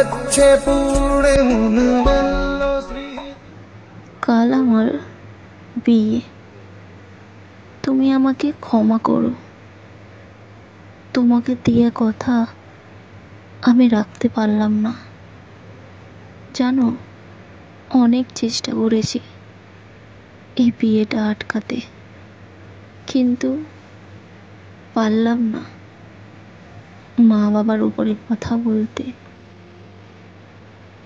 যাচ্ছে পুড়ে মন বলল কাল আমার বিয়ে, তুমি আমাকে ক্ষমা করো। তোমাকে দিয়ে কথা আমি রাখতে পারলাম না। জানো, অনেক চেষ্টা করেছি এই বিয়েটা আটকাতে, কিন্তু পারলাম না মা বাবার উপরে কথা বলতে।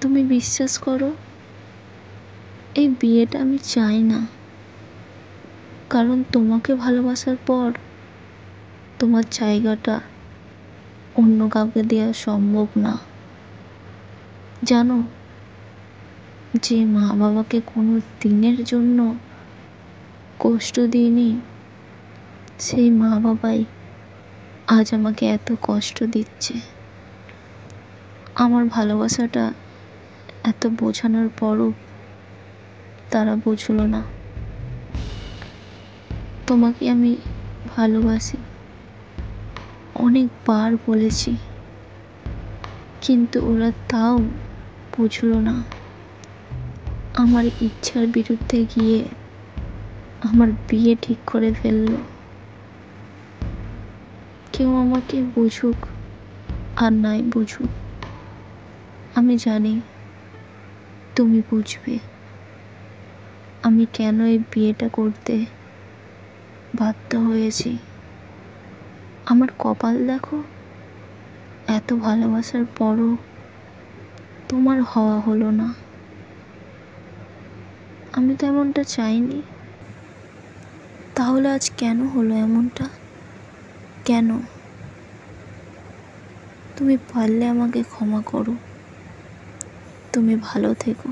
তুমি বিশ্বাস করো, এই বিয়েটা আমি চাই না, কারণ তোমাকে ভালোবাসার পর তোমার জায়গাটা অন্য কাউকে দেওয়া সম্ভব না। জানো, যে মা বাবাকে কোনো দিনের জন্য কষ্ট দিইনি, সেই মা বাবাই আজ আমাকে এত কষ্ট দিচ্ছে। আমার ভালোবাসাটা এত বোঝানোর পরও তারা বুঝলো না। তোমাকে আমি ভালোবাসি অনেকবার বলেছি, কিন্তু ওরা তাও বুঝলো না। আমার ইচ্ছার বিরুদ্ধে গিয়ে আমার বিয়ে ঠিক করে ফেললো। কেউ আমাকে বুঝুক আর নাই বুঝুক, আমি জানি তুমি বুঝবে আমি কেন এই বিয়েটা করতে বাধ্য হয়েছি। আমার কপাল দেখো, এত ভালোবাসার পরও তোমার হওয়া হলো না। আমি তো এমনটা চাইনি, তাহলে আজ কেন হলো এমনটা? কেন? তুমি পারলে আমাকে ক্ষমা করো। তুমি ভালো থেকো।